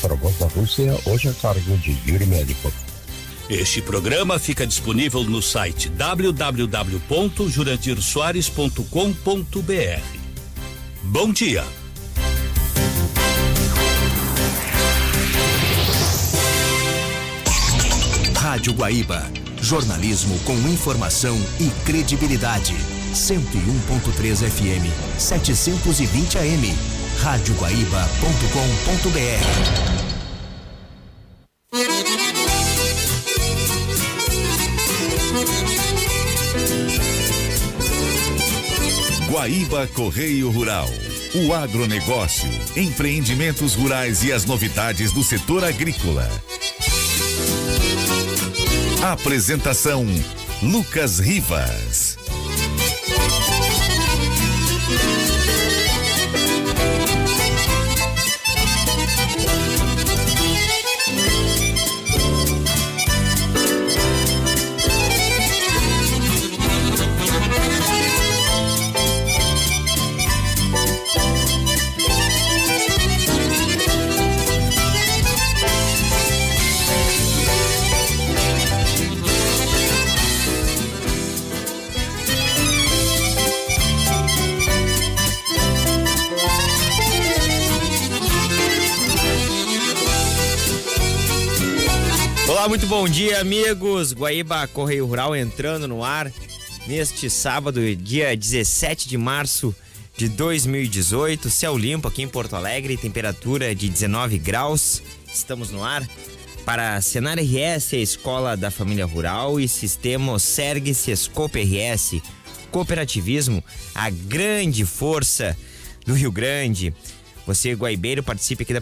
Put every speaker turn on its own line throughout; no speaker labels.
para voz da Rússia, hoje a cargo de Yuri Médico.
Este programa fica disponível no site www.jurandirsoares.com.br. Bom dia.
Rádio Guaíba, jornalismo com informação e credibilidade. 101.3 FM, 720 AM. radioguaíba.com.br.
Guaíba Correio Rural. O agronegócio, empreendimentos rurais e as novidades do setor agrícola. Apresentação: Lucas Rivas.
Olá, muito bom dia, amigos. Guaíba Correio Rural entrando no ar neste sábado, dia 17 de março de 2018. Céu limpo aqui em Porto Alegre, temperatura de 19 graus. Estamos no ar para a Senar RS, a Escola da Família Rural, e Sistema Serg Sescope RS, cooperativismo, a grande força do Rio Grande. Você, guaibeiro, participe aqui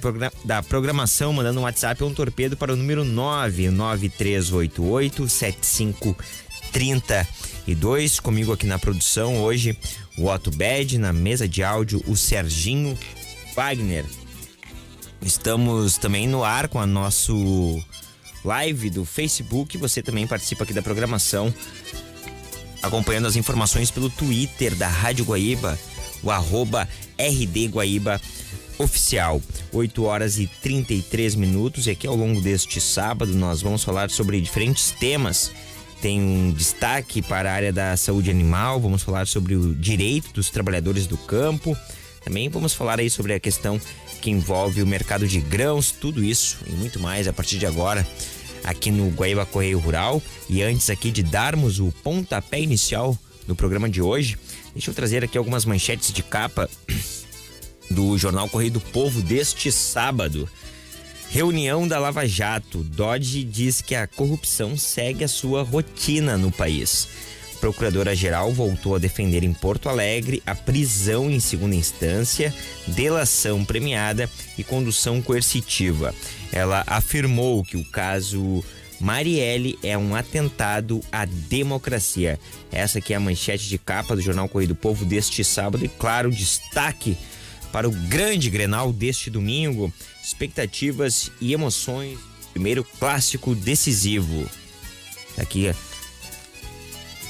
da programação, mandando um WhatsApp ou um torpedo para o número 993887532. Comigo aqui na produção hoje, o Otto Bed, na mesa de áudio, o Serginho Wagner. Estamos também no ar com a nosso live do Facebook. Você também participa aqui da programação, acompanhando as informações pelo Twitter da Rádio Guaíba, o @RD Guaíba Oficial. 8 horas e 33 minutos. E aqui ao longo deste sábado nós vamos falar sobre diferentes temas. Tem um destaque para a área da saúde animal, vamos falar sobre o direito dos trabalhadores do campo. Também vamos falar aí sobre a questão que envolve o mercado de grãos, tudo isso e muito mais a partir de agora aqui no Guaíba Correio Rural. E antes aqui de darmos o pontapé inicial do programa de hoje, deixa eu trazer aqui algumas manchetes de capa do Jornal Correio do Povo deste sábado. Reunião da Lava Jato. Dodge diz que a corrupção segue a sua rotina no país. Procuradora-geral voltou a defender em Porto Alegre a prisão em segunda instância, delação premiada e condução coercitiva. Ela afirmou que o caso Marielle é um atentado à democracia. Essa aqui é a manchete de capa do Jornal Correio do Povo deste sábado e, claro, destaque para o grande Grenal deste domingo, expectativas e emoções, primeiro clássico decisivo. Aqui,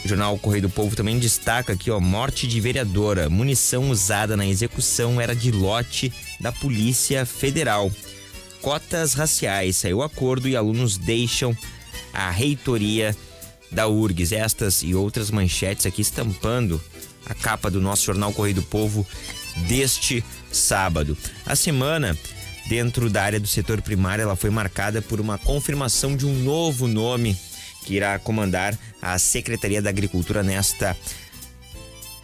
o Jornal Correio do Povo também destaca aqui, morte de vereadora, munição usada na execução era de lote da Polícia Federal. Cotas raciais, saiu acordo e alunos deixam a reitoria da URGS. Estas e outras manchetes aqui estampando a capa do nosso Jornal Correio do Povo deste sábado. A semana dentro da área do setor primário ela foi marcada por uma confirmação de um novo nome que irá comandar a Secretaria da Agricultura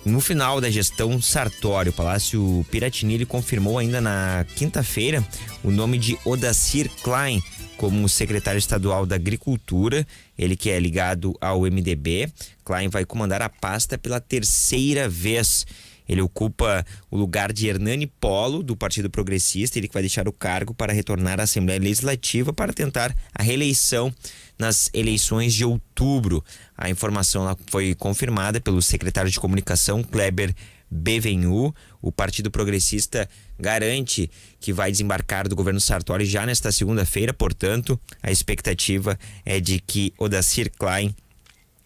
no final da gestão Sartori. O Palácio Piratini confirmou ainda na quinta-feira o nome de Odacir Klein como secretário estadual da Agricultura, ele que é ligado ao MDB. Klein vai comandar a pasta pela terceira vez. Ele ocupa o lugar de Hernani Polo, do Partido Progressista, ele que vai deixar o cargo para retornar à Assembleia Legislativa para tentar a reeleição nas eleições de outubro. A informação foi confirmada pelo secretário de Comunicação, Kleber Bevenhu. O Partido Progressista garante que vai desembarcar do governo Sartori já nesta segunda-feira, portanto, a expectativa é de que Odacir Klein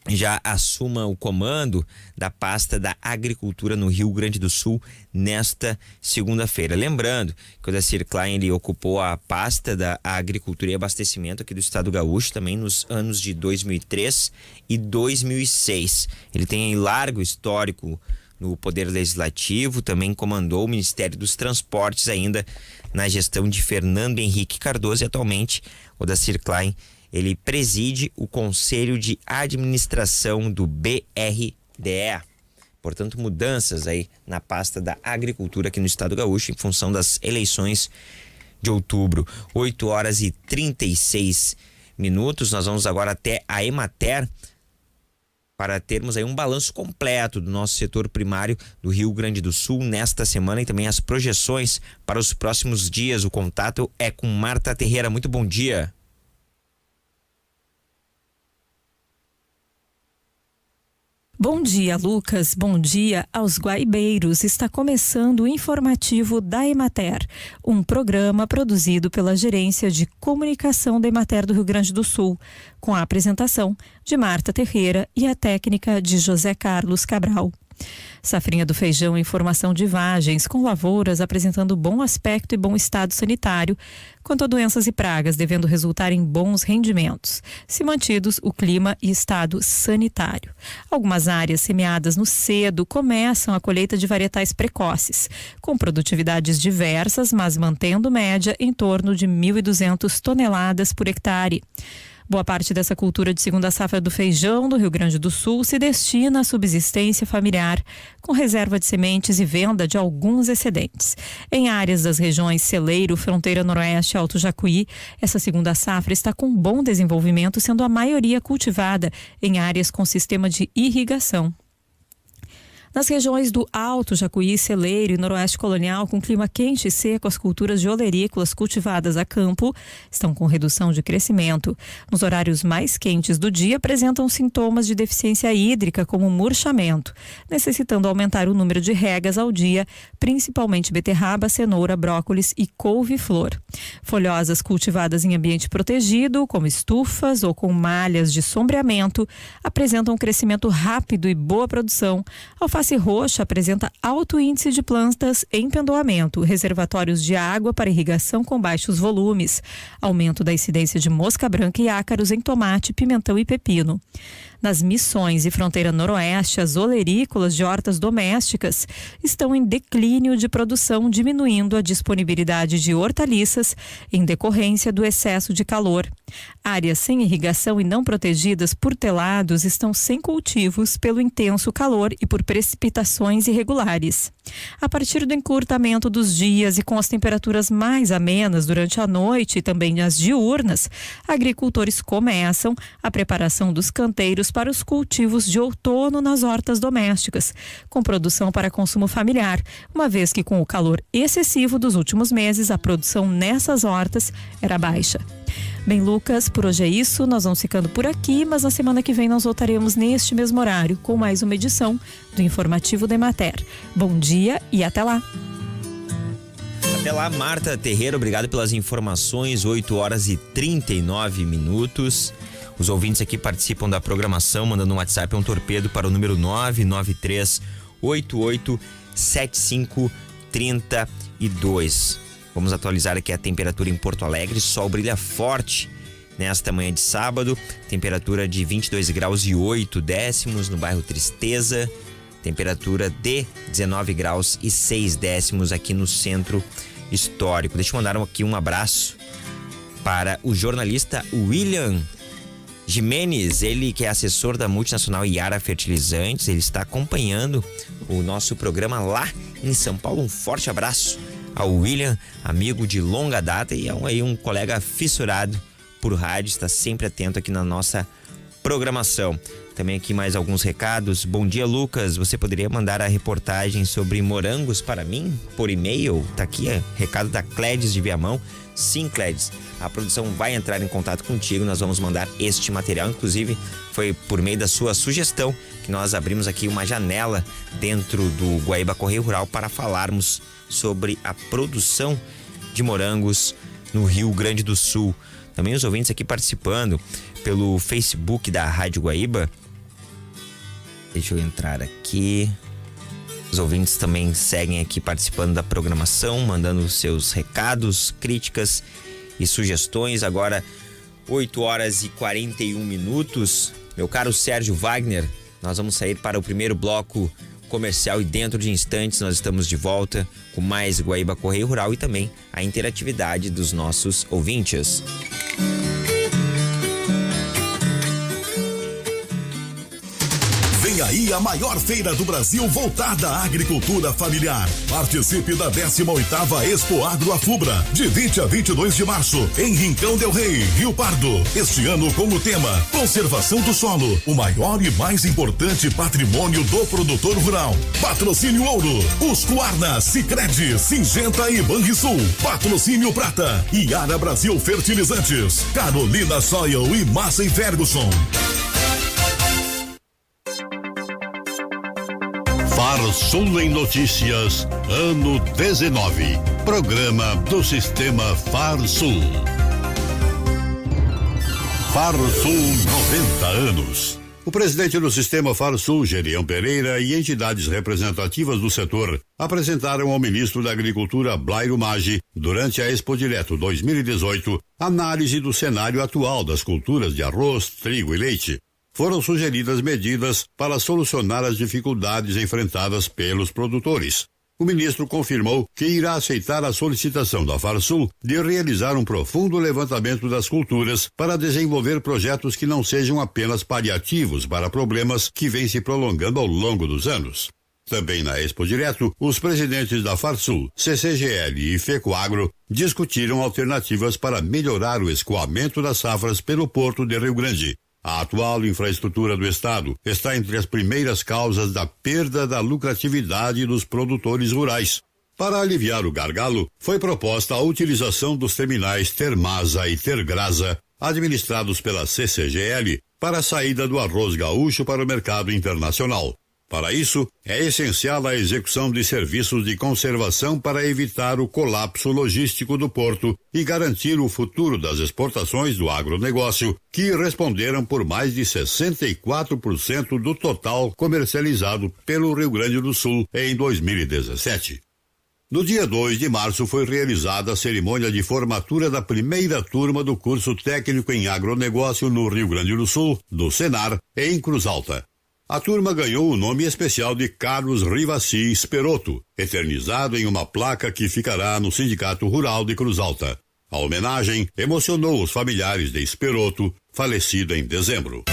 já assuma o comando da pasta da Agricultura no Rio Grande do Sul nesta segunda-feira. Lembrando que o Odacir Klein ele ocupou a pasta da Agricultura e Abastecimento aqui do Estado Gaúcho também nos anos de 2003 e 2006. Ele tem largo histórico no Poder Legislativo, também comandou o Ministério dos Transportes ainda na gestão de Fernando Henrique Cardoso e atualmente o Odacir Klein ele preside o Conselho de Administração do BRDE. Portanto, mudanças aí na pasta da Agricultura aqui no Estado Gaúcho em função das eleições de outubro. 8h36. Nós vamos agora até a Emater para termos aí um balanço completo do nosso setor primário do Rio Grande do Sul nesta semana e também as projeções para os próximos dias. O contato é com Marta Terreira. Muito bom dia.
Bom dia, Lucas. Bom dia aos guaibeiros. Está começando o informativo da Emater, um programa produzido pela Gerência de Comunicação da Emater do Rio Grande do Sul, com a apresentação de Marta Terreira e a técnica de José Carlos Cabral. Safrinha do feijão em formação de vagens, com lavouras apresentando bom aspecto e bom estado sanitário, quanto a doenças e pragas devendo resultar em bons rendimentos, se mantidos o clima e estado sanitário. Algumas áreas semeadas no cedo começam a colheita de varietais precoces, com produtividades diversas, mas mantendo média em torno de 1.200 toneladas por hectare. Boa parte dessa cultura de segunda safra do feijão do Rio Grande do Sul se destina à subsistência familiar, com reserva de sementes e venda de alguns excedentes. Em áreas das regiões Celeiro, Fronteira Noroeste e Alto Jacuí, essa segunda safra está com bom desenvolvimento, sendo a maioria cultivada em áreas com sistema de irrigação. Nas regiões do Alto Jacuí, Celeiro e Noroeste Colonial, com clima quente e seco, as culturas de olerícolas cultivadas a campo estão com redução de crescimento. Nos horários mais quentes do dia, apresentam sintomas de deficiência hídrica, como murchamento, necessitando aumentar o número de regas ao dia, principalmente beterraba, cenoura, brócolis e couve-flor. Folhosas cultivadas em ambiente protegido, como estufas ou com malhas de sombreamento, apresentam um crescimento rápido e boa produção. Alface roxa apresenta alto índice de plantas em pendoamento, reservatórios de água para irrigação com baixos volumes, aumento da incidência de mosca branca e ácaros em tomate, pimentão e pepino. Nas Missões e Fronteira Noroeste, as olerícolas de hortas domésticas estão em declínio de produção, diminuindo a disponibilidade de hortaliças em decorrência do excesso de calor. Áreas sem irrigação e não protegidas por telados estão sem cultivos pelo intenso calor e por precipitações irregulares. A partir do encurtamento dos dias e com as temperaturas mais amenas durante a noite e também as diurnas, agricultores começam a preparação dos canteiros para os cultivos de outono nas hortas domésticas, com produção para consumo familiar, uma vez que com o calor excessivo dos últimos meses, a produção nessas hortas era baixa. Bem, Lucas, por hoje é isso, nós vamos ficando por aqui, mas na semana que vem nós voltaremos neste mesmo horário com mais uma edição do Informativo da Emater. Bom dia e até lá!
Até lá, Marta Terreira, obrigado pelas informações, 8h39. Os ouvintes aqui participam da programação, mandando um WhatsApp, um torpedo para o número 993887532. Vamos atualizar aqui a temperatura em Porto Alegre. Sol brilha forte nesta manhã de sábado. Temperatura de 22 graus e 8 décimos no bairro Tristeza. Temperatura de 19 graus e 6 décimos aqui no centro histórico. Deixa eu mandar aqui um abraço para o jornalista William Jimenez, ele que é assessor da multinacional Iara Fertilizantes. Ele está acompanhando o nosso programa lá em São Paulo. Um forte abraço ao William, amigo de longa data e um colega fissurado por rádio, está sempre atento aqui na nossa programação. Também aqui mais alguns recados. Bom dia, Lucas, você poderia mandar a reportagem sobre morangos para mim por e-mail? Tá aqui, recado da Clédes de Viamão. Sim, Clédes, a produção vai entrar em contato contigo, nós vamos mandar este material. Inclusive, foi por meio da sua sugestão que nós abrimos aqui uma janela dentro do Guaíba Correio Rural para falarmos sobre a produção de morangos no Rio Grande do Sul. Também os ouvintes aqui participando pelo Facebook da Rádio Guaíba. Deixa eu entrar aqui. Os ouvintes também seguem aqui participando da programação, mandando seus recados, críticas e sugestões. Agora, 8 horas e 41 minutos. Meu caro Sérgio Wagner, nós vamos sair para o primeiro bloco comercial e dentro de instantes nós estamos de volta com mais Guaíba Correio Rural e também a interatividade dos nossos ouvintes.
Vem aí a maior feira do Brasil voltada à agricultura familiar. Participe da 18ª Expo Agro Afubra, de 20 a 22 de março, em Rincão del Rei, Rio Pardo. Este ano com o tema Conservação do Solo, o maior e mais importante patrimônio do produtor rural. Patrocínio Ouro, Husqvarna, Sicredi, Singenta e Banrisul. Patrocínio Prata, Iara Brasil Fertilizantes, Carolina Soil e Massey Ferguson.
Farsul em Notícias, ano 19. Programa do Sistema Farsul. Farsul 90 anos. O presidente do Sistema Farsul, Gerião Pereira, e entidades representativas do setor apresentaram ao ministro da Agricultura, Blairo Maggi, durante a Expo Direto 2018, análise do cenário atual das culturas de arroz, trigo e leite. Foram sugeridas medidas para solucionar as dificuldades enfrentadas pelos produtores. O ministro confirmou que irá aceitar a solicitação da Farsul de realizar um profundo levantamento das culturas para desenvolver projetos que não sejam apenas paliativos para problemas que vêm se prolongando ao longo dos anos. Também na Expo Direto, os presidentes da Farsul, CCGL e FECOAGRO discutiram alternativas para melhorar o escoamento das safras pelo Porto de Rio Grande. A atual infraestrutura do Estado está entre as primeiras causas da perda da lucratividade dos produtores rurais. Para aliviar o gargalo, foi proposta a utilização dos terminais Termasa e Tergrasa, administrados pela CCGL, para a saída do arroz gaúcho para o mercado internacional. Para isso, é essencial a execução de serviços de conservação para evitar o colapso logístico do porto e garantir o futuro das exportações do agronegócio, que responderam por mais de 64% do total comercializado pelo Rio Grande do Sul em 2017. No dia 2 de março foi realizada a cerimônia de formatura da primeira turma do curso técnico em agronegócio no Rio Grande do Sul, do Senar, em Cruz Alta. A turma ganhou o nome especial de Carlos Rivassi Esperoto, eternizado em uma placa que ficará no Sindicato Rural de Cruz Alta. A homenagem emocionou os familiares de Esperoto, falecido em dezembro.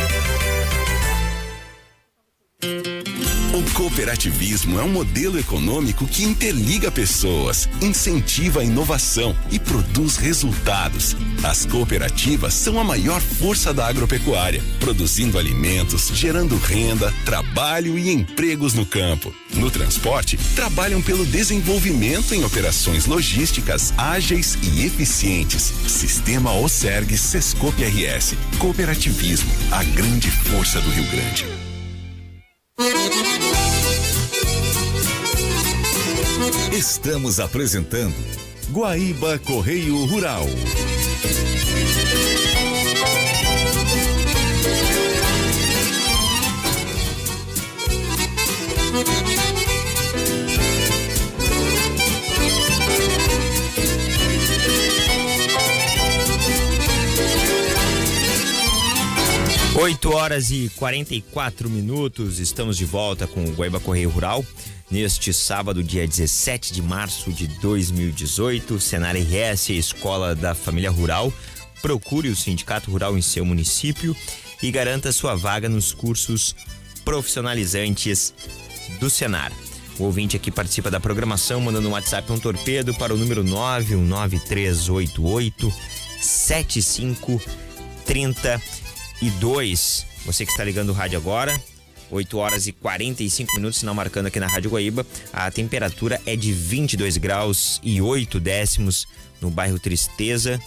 O cooperativismo é um modelo econômico que interliga pessoas, incentiva a inovação e produz resultados. As cooperativas são a maior força da agropecuária, produzindo alimentos, gerando renda, trabalho e empregos no campo. No transporte, trabalham pelo desenvolvimento em operações logísticas ágeis e eficientes. Sistema OCERG Sescop RS. Cooperativismo, a grande força do Rio Grande.
Estamos apresentando Guaíba Correio Rural.
Oito horas e 44 minutos, estamos de volta com o Guaíba Correio Rural. Neste sábado, dia 17 de março de 2018, Senar RS, Escola da Família Rural, procure o Sindicato Rural em seu município e garanta sua vaga nos cursos profissionalizantes do Senar. O ouvinte aqui participa da programação, mandando um WhatsApp, um torpedo para o número 993887532. Você que está ligando o rádio agora, 8 horas e 45 minutos, sinal marcando aqui na Rádio Guaíba. A temperatura é de 22 graus e 8 décimos no bairro Tristeza.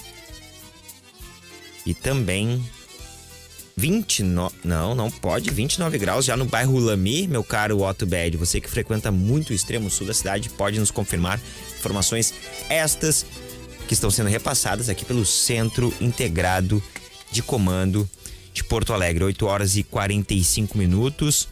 E também 29 graus já no bairro Lami, meu caro Otto Bed. Você que frequenta muito o extremo sul da cidade pode nos confirmar informações estas que estão sendo repassadas aqui pelo Centro Integrado de Comando de Porto Alegre. 8 horas e 45 minutos.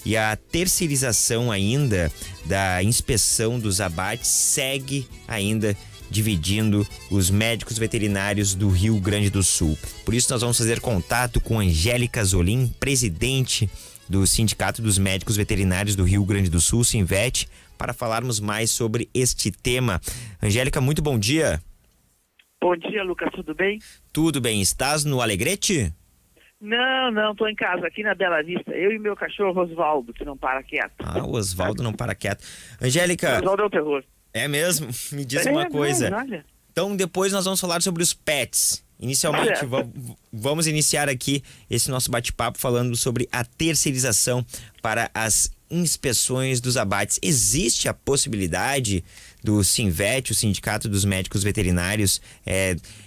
e a terceirização ainda da inspeção dos abates segue ainda dividindo os médicos veterinários do Rio Grande do Sul. Por isso nós vamos fazer contato com Angélica Zolim, presidente do Sindicato dos Médicos Veterinários do Rio Grande do Sul, Sinvet, para falarmos mais sobre este tema. Angélica, muito bom dia.
Bom dia, Lucas, tudo bem?
Tudo bem, estás no Alegrete?
Não, tô em casa, aqui na Bela Vista. Eu e meu cachorro Osvaldo, que não para quieto.
O Osvaldo não para quieto. Angélica...
Osvaldo é o terror.
É mesmo? Me diz uma coisa.
Olha.
Então, depois nós vamos falar sobre os pets. Inicialmente, vamos iniciar aqui esse nosso bate-papo falando sobre a terceirização para as inspeções dos abates. Existe a possibilidade do Sinvet, o Sindicato dos Médicos Veterinários,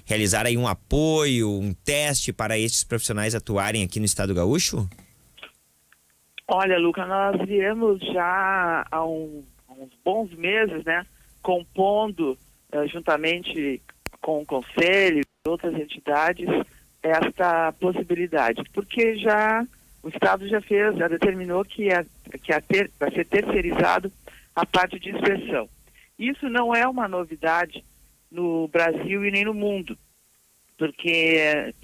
realizar aí um apoio, um teste para estes profissionais atuarem aqui no Estado Gaúcho?
Olha, Lucas, nós viemos já há uns bons meses, né, compondo juntamente com o Conselho e outras entidades esta possibilidade, porque o Estado já determinou que vai ser terceirizado a parte de inspeção. Isso não é uma novidade no Brasil e nem no mundo, porque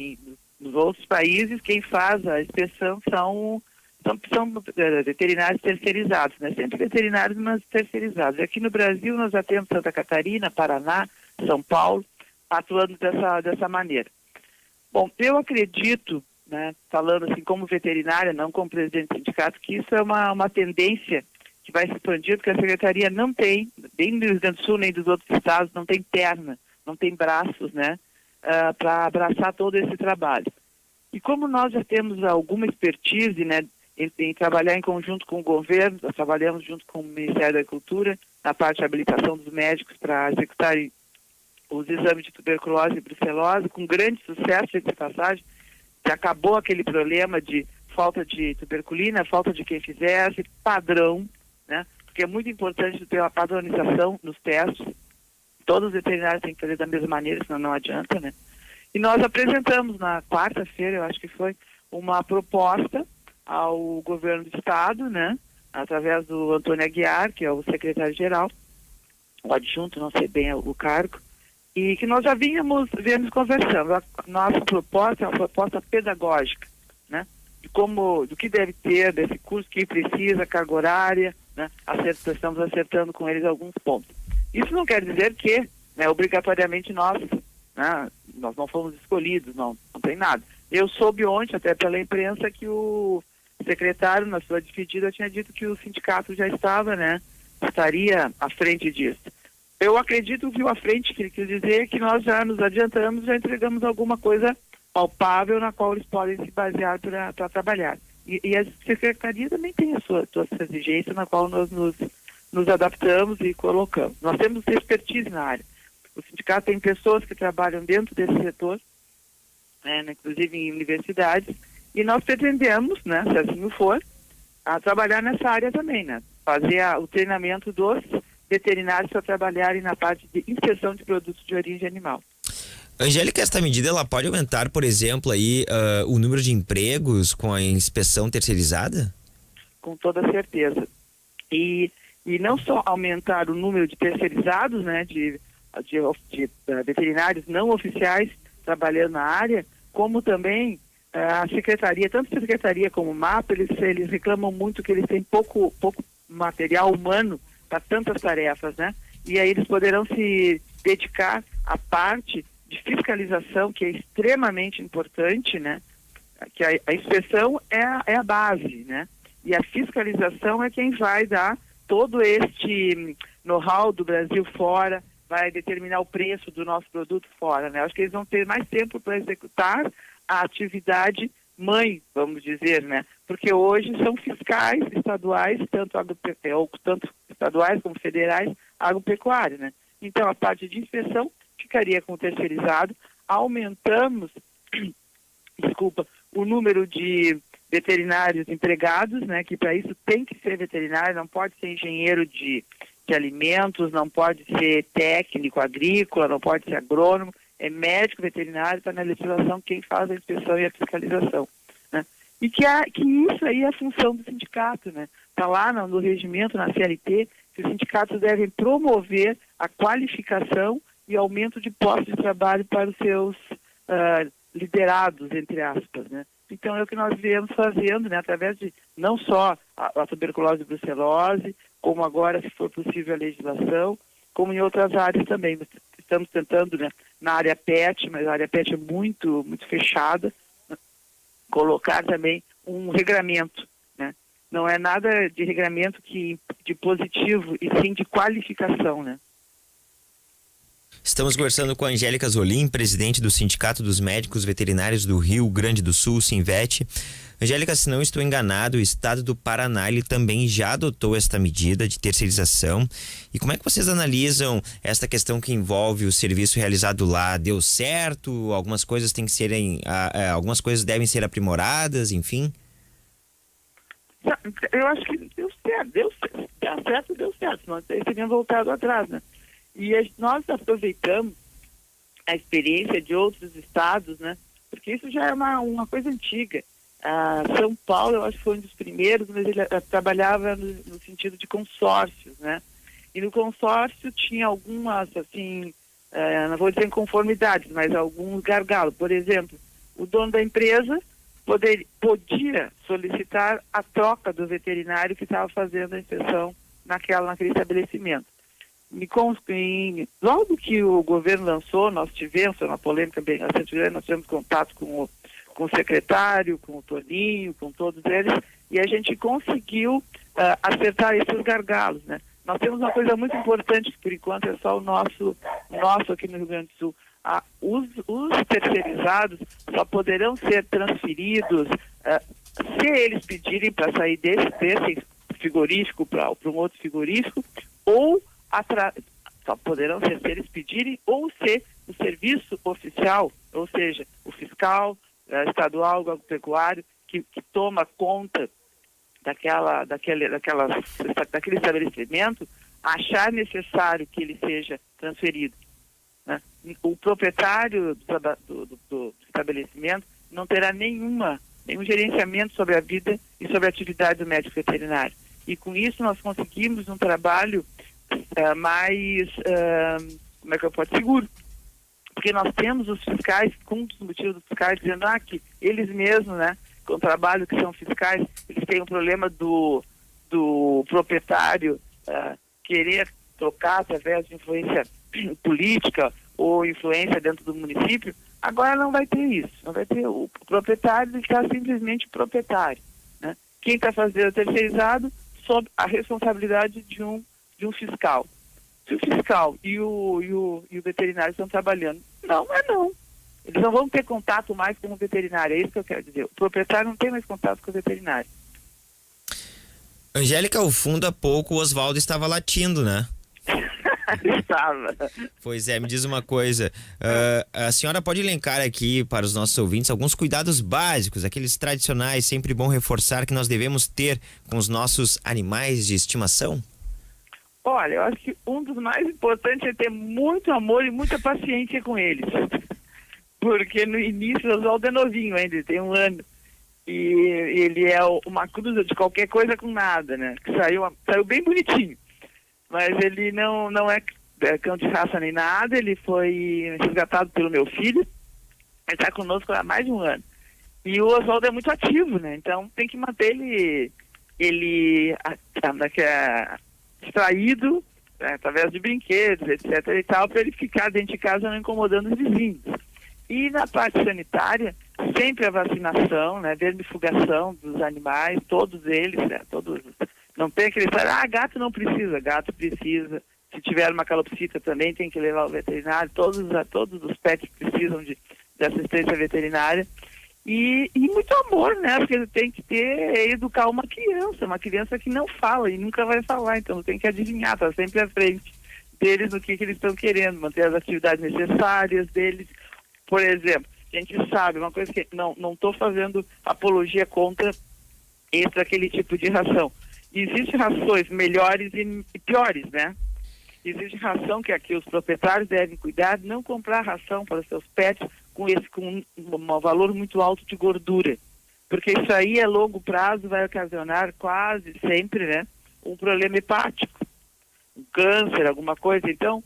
nos outros países quem faz a inspeção são veterinários terceirizados, né? Sempre veterinários, mas terceirizados. Aqui no Brasil nós já temos Santa Catarina, Paraná, São Paulo, atuando dessa maneira. Bom, eu acredito, né, falando assim como veterinária, não como presidente do sindicato, que isso é uma tendência que vai se expandir, porque a Secretaria não tem, nem do Rio Grande do Sul, nem dos outros estados, não tem perna, não tem braços, né, para abraçar todo esse trabalho. E como nós já temos alguma expertise, né, em trabalhar em conjunto com o governo, nós trabalhamos junto com o Ministério da Agricultura, na parte de habilitação dos médicos para executarem os exames de tuberculose e brucelose, com grande sucesso, de passagem, que acabou aquele problema de falta de tuberculina, falta de quem fizesse, padrão, né? Porque é muito importante ter uma padronização nos testes. Todos os veterinários têm que fazer da mesma maneira, senão não adianta, né? E nós apresentamos na quarta-feira, eu acho que foi, uma proposta ao governo do estado, né? Através do Antônio Aguiar, que é o secretário-geral, o adjunto, não sei bem o cargo, e que nós já viemos conversando. A nossa proposta é uma proposta pedagógica, né? Do que deve ter, desse curso que precisa, carga horária, né? Estamos acertando com eles alguns pontos. Isso não quer dizer que, né, obrigatoriamente nós não fomos escolhidos, não tem nada. Eu soube ontem, até pela imprensa, que o secretário, na sua despedida, tinha dito que o sindicato já estaria à frente disso. Eu acredito que à frente que ele quis dizer é que nós já nos adiantamos, já entregamos alguma coisa palpável na qual eles podem se basear para trabalhar. E a Secretaria também tem a sua exigência, na qual nós nos adaptamos e colocamos. Nós temos expertise na área. O sindicato tem pessoas que trabalham dentro desse setor, né, inclusive em universidades, e nós pretendemos, né, se assim for, a trabalhar nessa área também, né? Fazer o treinamento dos veterinários para trabalharem na parte de inspeção de produtos de origem animal.
Angélica, esta medida ela pode aumentar, por exemplo, aí, o número de empregos com a inspeção terceirizada?
Com toda certeza. E não só aumentar o número de terceirizados, né, de veterinários não oficiais trabalhando na área, como também a Secretaria, tanto a Secretaria como o MAPA, eles reclamam muito que eles têm pouco material humano para tantas tarefas, né? E aí eles poderão se dedicar à parte de fiscalização, que é extremamente importante, né? Que a inspeção é a base, né? E a fiscalização é quem vai dar todo este know-how do Brasil fora, vai determinar o preço do nosso produto fora, né? Acho que eles vão ter mais tempo para executar a atividade mãe, vamos dizer, né? Porque hoje são fiscais estaduais, tanto estaduais como federais, agropecuária, né? Então, a parte de inspeção ficaria com o terceirizado. Aumentamos, o número de veterinários empregados, né? Que para isso tem que ser veterinário, não pode ser engenheiro de alimentos, não pode ser técnico agrícola, não pode ser agrônomo, é médico veterinário, está na legislação quem faz a inspeção e a fiscalização, né? E que isso aí é a função do sindicato, né? Está lá no regimento, na CLT, que os sindicatos devem promover a qualificação e aumento de postos de trabalho para os seus liderados, entre aspas, né? Então é o que nós viemos fazendo, né? Através de não só a tuberculose e brucelose, como agora, se for possível, a legislação, como em outras áreas também. Estamos tentando, né, na área PET, mas a área PET é muito, muito fechada, né, colocar também um regramento, né? Não é nada de regramento de positivo, e sim de qualificação, né?
Estamos conversando com a Angélica Zolim, presidente do Sindicato dos Médicos Veterinários do Rio Grande do Sul, Sinvet. Angélica, se não estou enganado, o estado do Paraná ele também já adotou esta medida de terceirização. E como é que vocês analisam esta questão que envolve o serviço realizado lá? Deu certo? Algumas coisas têm que serem, algumas coisas devem ser aprimoradas, enfim?
Eu acho que deu certo, nós teríamos voltado atrás, né? E nós aproveitamos a experiência de outros estados, né? Porque isso já é uma coisa antiga. São Paulo, eu acho que foi um dos primeiros, mas ele trabalhava no sentido de consórcios, né? E no consórcio tinha algumas, assim, não vou dizer inconformidades, mas alguns gargalos. Por exemplo, o dono da empresa podia solicitar a troca do veterinário que estava fazendo a inspeção naquele estabelecimento. Logo que o governo lançou, nós tivemos uma polêmica bem grande, nós tivemos contato com o secretário, com o Toninho, com todos eles, e a gente conseguiu acertar esses gargalos, né? Nós temos uma coisa muito importante, que por enquanto é só o nosso aqui no Rio Grande do Sul. Os terceirizados só poderão ser transferidos se eles pedirem para sair desse frigorífico para um outro frigorífico, ou só poderão ser se eles pedirem, ou se o serviço oficial, ou seja, o fiscal estadual agropecuário que toma conta daquele estabelecimento, achar necessário que ele seja transferido, né? O proprietário do estabelecimento não terá nenhum gerenciamento sobre a vida e sobre a atividade do médico veterinário. E com isso nós conseguimos um trabalho mais, como é que eu posso dizer, seguro. Porque nós temos os fiscais, com os motivos dos fiscais, dizendo que eles mesmos, né, com o trabalho que são fiscais, eles têm um problema do proprietário querer tocar através de influência política ou influência dentro do município. Agora não vai ter isso, não vai ter. O proprietário está simplesmente proprietário, né? Quem está fazendo o terceirizado sob a responsabilidade de um fiscal. Se o fiscal e o veterinário estão trabalhando, não. Eles não vão ter contato mais com o veterinário, é isso que eu quero dizer. O proprietário não tem mais contato com o veterinário.
Angélica, ao fundo, há pouco o Oswaldo estava latindo, né?
Estava.
Pois é, me diz uma coisa. A senhora pode elencar aqui para os nossos ouvintes alguns cuidados básicos, aqueles tradicionais, sempre bom reforçar, que nós devemos ter com os nossos animais de estimação?
Olha, eu acho que um dos mais importantes é ter muito amor e muita paciência com eles. Porque no início o Oswaldo é novinho ainda, ele tem 1 ano. E ele é uma cruza de qualquer coisa com nada, né? Que saiu bem bonitinho. Mas ele não é cão de raça nem nada, ele foi resgatado pelo meu filho. Ele está conosco há mais de 1 ano. E o Oswaldo é muito ativo, né? Então tem que manter ele distraído, né, através de brinquedos, etc. e tal, para ele ficar dentro de casa não incomodando os vizinhos. E na parte sanitária, sempre a vacinação, né, vermifugação dos animais, todos eles, né, todos. Não tem aquele gato não precisa, gato precisa. Se tiver uma calopsita também tem que levar ao veterinário, todos os pets precisam de assistência veterinária. E muito amor, né? Porque ele tem que educar uma criança que não fala e nunca vai falar, então tem que adivinhar, tá sempre à frente deles no que eles estão querendo, manter as atividades necessárias deles. Por exemplo, a gente sabe, uma coisa que não estou fazendo apologia contra aquele tipo de ração. Existem rações melhores e piores, né? Existe ração que aqui os proprietários devem cuidar, não comprar ração para os seus pets com um valor muito alto de gordura. Porque isso aí a longo prazo vai ocasionar quase sempre, né, um problema hepático, um câncer, alguma coisa. Então,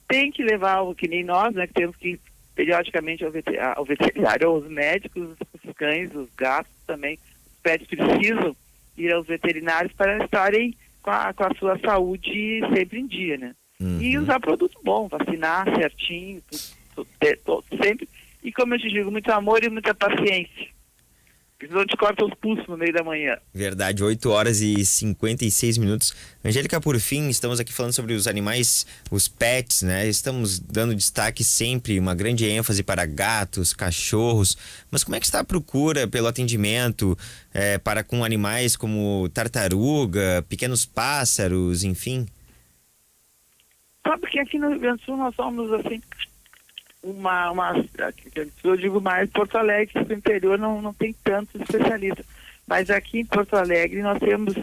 tem que levar, que nem nós, né, que temos que ir periodicamente ao veterinário, aos médicos, os cães, os gatos também, os pets precisam ir aos veterinários para estarem com a sua saúde sempre em dia, né? E usar produto bom, vacinar certinho, sempre. E como eu te digo, muito amor e muita paciência. Porque não te corta os pulsos no meio da manhã.
Verdade, 8h56. Angélica, por fim, estamos aqui falando sobre os animais, os pets, né? Estamos dando destaque sempre, uma grande ênfase para gatos, cachorros. Mas como é que está a procura pelo atendimento para com animais como tartaruga, pequenos pássaros, enfim?
Sabe que aqui no Rio Grande do Sul nós somos assim... eu digo mais Porto Alegre, que no interior não tem tantos especialistas, mas aqui em Porto Alegre nós temos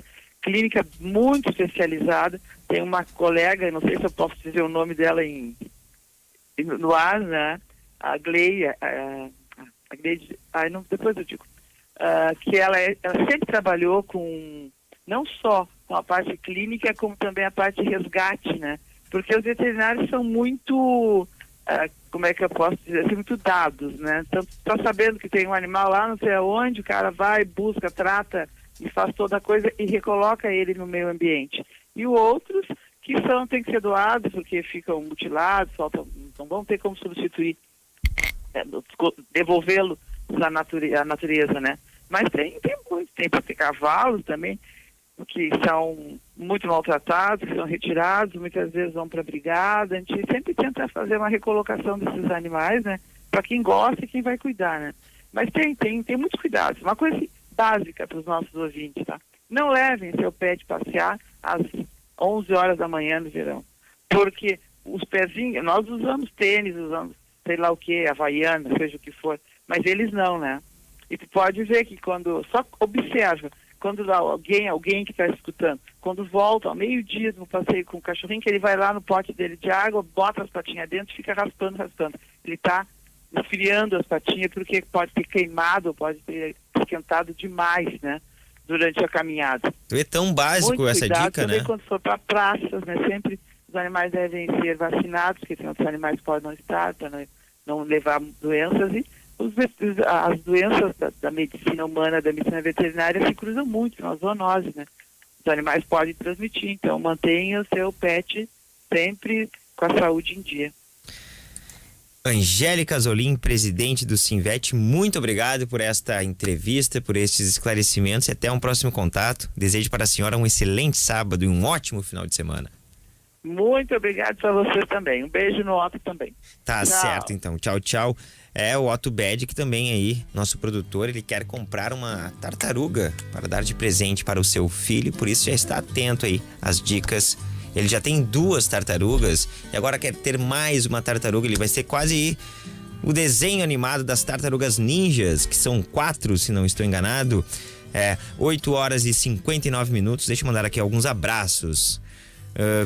clínica muito especializada. Tem uma colega, não sei se eu posso dizer o nome dela no ar, né? A Gleia, depois eu digo, que ela sempre trabalhou com, não só com a parte clínica, como também a parte de resgate, né? Porque os veterinários são muito... como é que eu posso dizer assim, muito dados, né? Então, tá sabendo que tem um animal lá, não sei aonde, o cara vai, busca, trata e faz toda a coisa e recoloca ele no meio ambiente. E outros que tem que ser doados porque ficam mutilados, não vão ter como substituir, devolvê-lo à natureza, né? Mas tem cavalos também, que são muito maltratados, que são retirados, muitas vezes vão para a brigada. A gente sempre tenta fazer uma recolocação desses animais, né? Para quem gosta e quem vai cuidar, né? Mas tem muitos cuidados. Uma coisa básica para os nossos ouvintes, tá? Não levem seu pet passear às 11 horas da manhã no verão. Porque os pezinhos, nós usamos tênis, usamos sei lá o que, havaiana, seja o que for, mas eles não, né? E tu pode ver que só observa, quando alguém que está escutando, quando volta ao meio-dia no passeio com o cachorrinho, que ele vai lá no pote dele de água, bota as patinhas dentro e fica raspando. Ele está esfriando as patinhas porque pode ter queimado, pode ter esquentado demais, né? Durante a caminhada.
É tão básico
muito
essa
cuidado
dica,
também
né?
Quando for para praças, né? Sempre os animais devem ser vacinados, porque tem outros animais que podem não estar, para não levar doenças. E as doenças da medicina humana, da medicina veterinária se cruzam muito nas zoonoses, né? Os animais podem transmitir, então mantenha o seu pet sempre com a saúde em dia.
Angélica Zolim, presidente do Sinvet, muito obrigado por esta entrevista, por estes esclarecimentos e até um próximo contato. Desejo para a senhora um excelente sábado e um ótimo final de semana.
Muito obrigado para você também. Um beijo no Otto também.
Tá
Tchau.
certo, então. Tchau, tchau. O Otto Bed, que também aí, nosso produtor, ele quer comprar uma tartaruga para dar de presente para o seu filho, por isso já está atento aí às dicas. Ele já tem 2 tartarugas e agora quer ter mais uma tartaruga. Ele vai ser quase o desenho animado das tartarugas ninjas, que são 4, se não estou enganado. 8h59. Deixa eu mandar aqui alguns abraços.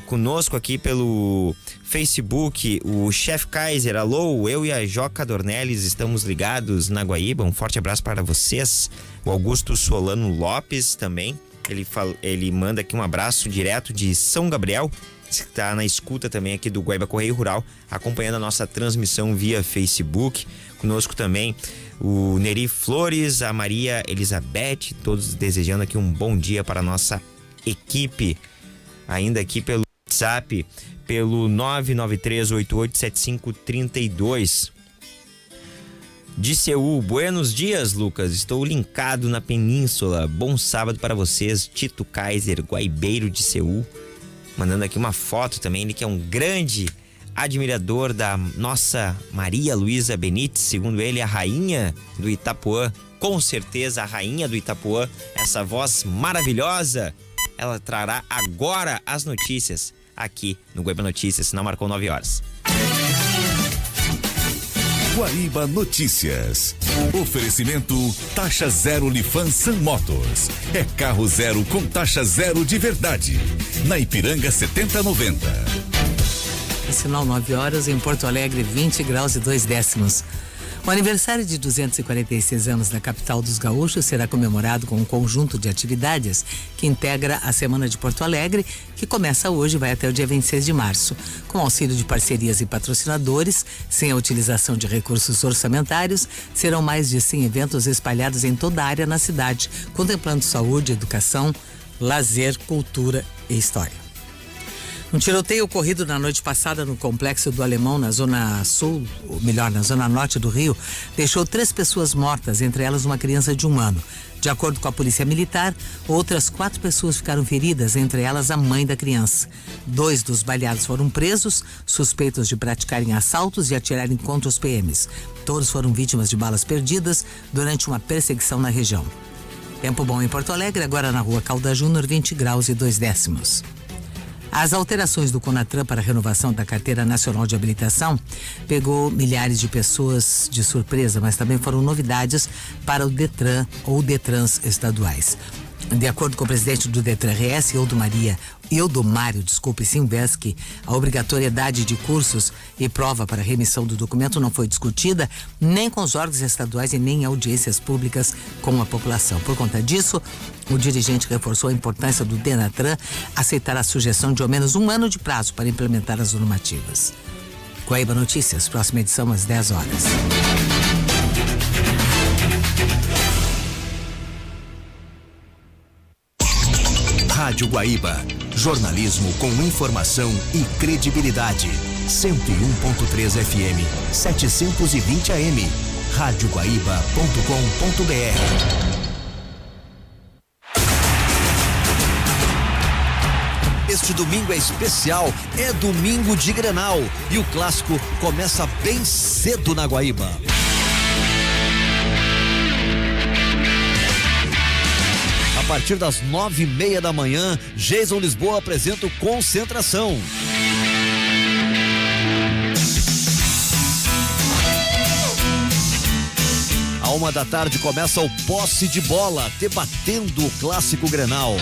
Conosco aqui pelo Facebook, o Chef Kaiser. Alô, eu e a Joca Dornelles estamos ligados na Guaíba. Um forte abraço para vocês. O Augusto Solano Lopes também. Ele manda aqui um abraço direto de São Gabriel. Está na escuta também aqui do Guaíba Correio Rural, acompanhando a nossa transmissão via Facebook. Conosco também o Neri Flores, a Maria Elizabeth, todos desejando aqui um bom dia para a nossa equipe. Ainda aqui pelo WhatsApp, pelo 993887532. De Seul, buenos dias, Lucas. Estou linkado na península. Bom sábado para vocês. Tito Kaiser, guaibeiro de Seul. Mandando aqui uma foto também. Ele que é um grande admirador da nossa Maria Luísa Benites. Segundo ele, a rainha do Itapuã. Com certeza, a rainha do Itapuã. Essa voz maravilhosa. Ela trará agora as notícias aqui no Guaíba Notícias, sinal marcou 9 horas.
Guaíba Notícias. Oferecimento taxa zero Lifan Sun Motors. É carro zero com taxa zero de verdade. Na Ipiranga 7090.
Sinal 9 horas em Porto Alegre, 20 graus e 2 décimos. O aniversário de 246 anos da capital dos gaúchos será comemorado com um conjunto de atividades que integra a Semana de Porto Alegre, que começa hoje e vai até o dia 26 de março. Com auxílio de parcerias e patrocinadores, sem a utilização de recursos orçamentários, serão mais de 100 eventos espalhados em toda a área na cidade, contemplando saúde, educação, lazer, cultura e história. Um tiroteio ocorrido na noite passada no Complexo do Alemão, na zona sul, ou melhor, na zona norte do Rio, deixou 3 pessoas mortas, entre elas uma criança de 1 ano. De acordo com a Polícia Militar, outras 4 pessoas ficaram feridas, entre elas a mãe da criança. 2 dos baleados foram presos, suspeitos de praticarem assaltos e atirarem contra os PMs. Todos foram vítimas de balas perdidas durante uma perseguição na região. Tempo bom em Porto Alegre, agora na rua Calda Júnior, 20 graus e 2 décimos. As alterações do Conatran para a renovação da Carteira Nacional de Habilitação pegou milhares de pessoas de surpresa, mas também foram novidades para o Detran ou Detrans estaduais. De acordo com o presidente do Detran RS, Eudomário Simveski, a obrigatoriedade de cursos e prova para remissão do documento não foi discutida nem com os órgãos estaduais e nem em audiências públicas com a população. Por conta disso, o dirigente reforçou a importância do Denatran aceitar a sugestão de ao menos 1 ano de prazo para implementar as normativas. Guaíba Notícias, próxima edição às 10 horas.
Rádio Guaíba. Jornalismo com informação e credibilidade. 101.3 FM, 720 AM. radioguaíba.com.br.
Este domingo é especial, é domingo de Grenal e o clássico começa bem cedo na Guaíba. A partir das 9:30 da manhã, Jason Lisboa apresenta o Concentração. À 1 da tarde começa o Posse de Bola, debatendo o clássico Grenal.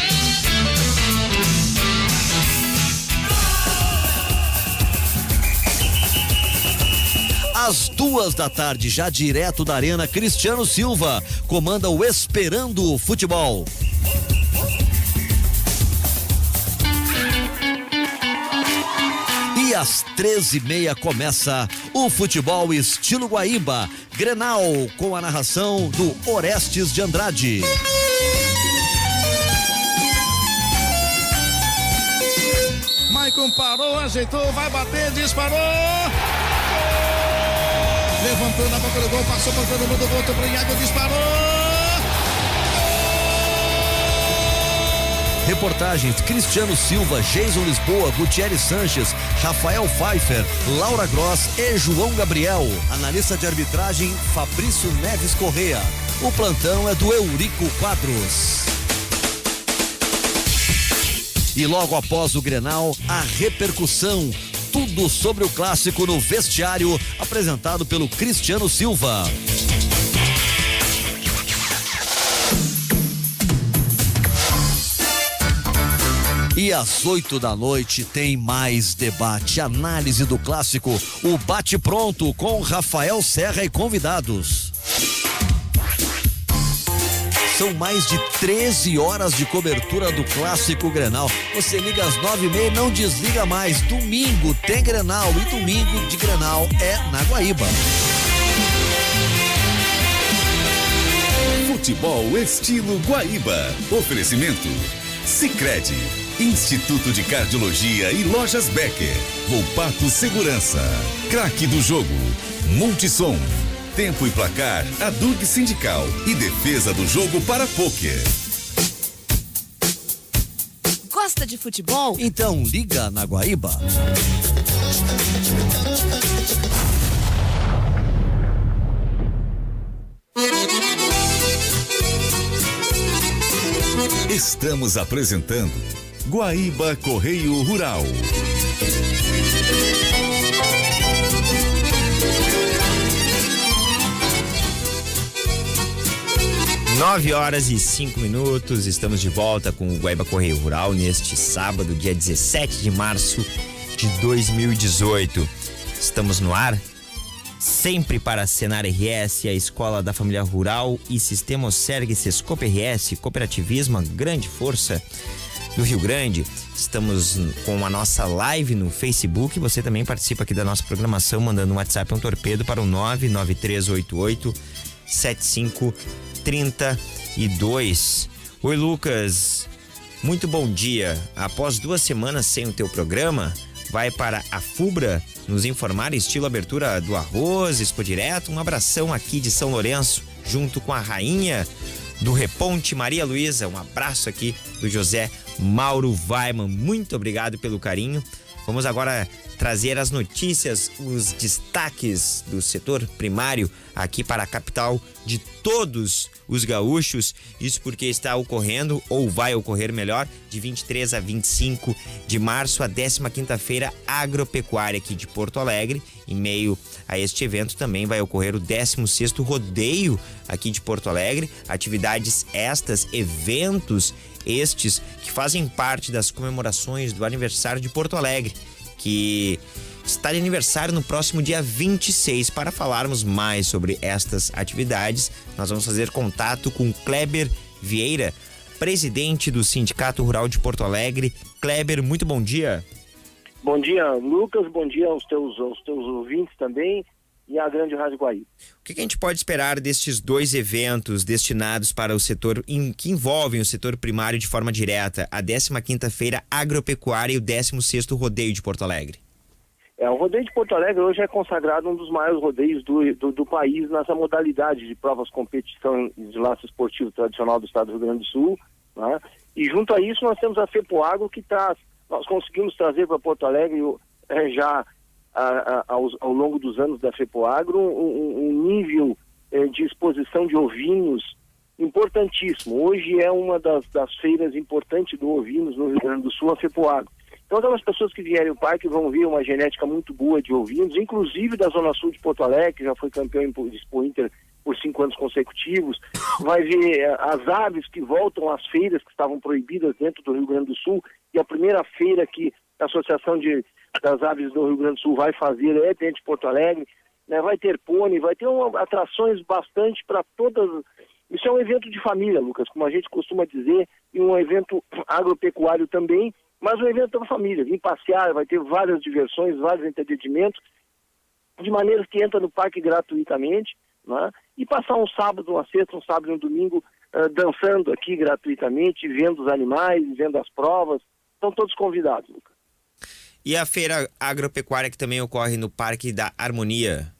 Às 2 da tarde, já direto da Arena, Cristiano Silva comanda o Esperando o Futebol. E às 13:30 começa o Futebol Estilo Guaíba, Grenal, com a narração do Orestes de Andrade.
Maicon parou, ajeitou, vai bater, disparou! Levantou na boca do gol, passou por todo mundo, voltou pro Iago, disparou!
Reportagens: Cristiano Silva, Jason Lisboa, Gutierrez Sanches, Rafael Pfeiffer, Laura Gross e João Gabriel. Analista de arbitragem, Fabrício Neves Correa. O plantão é do Eurico Quadros. E logo após o Grenal, a repercussão. Tudo sobre o clássico no vestiário, apresentado pelo Cristiano Silva. E às 8 da noite tem mais debate, análise do clássico, o Bate Pronto com Rafael Serra e convidados. São mais de 13 horas de cobertura do clássico Grenal. Você liga às 9:30 e não desliga mais. Domingo tem Grenal e domingo de Grenal é na Guaíba.
Futebol estilo Guaíba. Oferecimento Sicredi, Instituto de Cardiologia e Lojas Becker. Volpato Segurança. Craque do jogo, Multissom. Tempo e placar, a Durg Sindical e defesa do jogo para pôquer.
Gosta de futebol?
Então liga na Guaíba.
Estamos apresentando Guaíba Correio Rural.
9h05, estamos de volta com o Guaíba Correio Rural neste sábado, dia 17 de março de 2018. Estamos no ar sempre para a Senar RS, a Escola da Família Rural e Sistema Oserg Sescope RS, cooperativismo, a grande força do Rio Grande. Estamos com a nossa live no Facebook. Você também participa aqui da nossa programação, mandando um WhatsApp, um torpedo para o 993887532. Oi, Lucas, muito bom dia. Após 2 semanas sem o teu programa, vai para a FUBRA nos informar estilo abertura do arroz, Expo Direto. Um abração aqui de São Lourenço, junto com a rainha do Reponte, Maria Luísa. Um abraço aqui do José Mauro Weiman. Muito obrigado pelo carinho. Vamos agora trazer as notícias, os destaques do setor primário aqui para a capital de todos os gaúchos. Isso porque está ocorrendo, ou vai ocorrer melhor, de 23 a 25 de março, a 15ª Feira Agropecuária aqui de Porto Alegre. Em meio a este evento também vai ocorrer o 16º Rodeio aqui de Porto Alegre. Atividades estas, eventos estes que fazem parte das comemorações do aniversário de Porto Alegre, que está de aniversário no próximo dia 26. Para falarmos mais sobre estas atividades, nós vamos fazer contato com Kleber Vieira, presidente do Sindicato Rural de Porto Alegre. Kleber, muito bom dia.
Bom dia, Lucas. Bom dia aos teus ouvintes também e à Grande Rádio Guaíba.
O que a gente pode esperar destes 2 eventos destinados para o setor, que envolvem o setor primário de forma direta, a 15ª Feira Agropecuária e o 16º Rodeio de Porto Alegre?
O Rodeio de Porto Alegre hoje é consagrado um dos maiores rodeios do país nessa modalidade de provas competição de laço esportivo tradicional do estado do Rio Grande do Sul, né? E junto a isso nós temos a FEPOAGRO, que nós conseguimos trazer para Porto Alegre já ao longo dos anos da FEPOAGRO um nível de exposição de ovinos importantíssimo. Hoje é uma das feiras importantes do ovinos no Rio Grande do Sul, a FEPOAGRO. Então aquelas pessoas que vierem ao parque vão ver uma genética muito boa de ovinos, inclusive da Zona Sul de Porto Alegre, que já foi campeão em Expo Inter por 5 anos consecutivos. Vai ver as aves que voltam às feiras que estavam proibidas dentro do Rio Grande do Sul, e a primeira feira que a Associação das Aves do Rio Grande do Sul vai fazer é dentro de Porto Alegre, né? Vai ter pônei, vai ter atrações bastante para todas. Isso é um evento de família, Lucas, como a gente costuma dizer, e um evento agropecuário também, mas um evento da família. Vim passear, vai ter várias diversões, vários entretenimentos, de maneira que entra no parque gratuitamente, né? E passar um sábado, uma sexta, um sábado e um domingo dançando aqui gratuitamente, vendo os animais, vendo as provas. Estão todos convidados, Lucas.
E a feira agropecuária que também ocorre no Parque da Harmonia?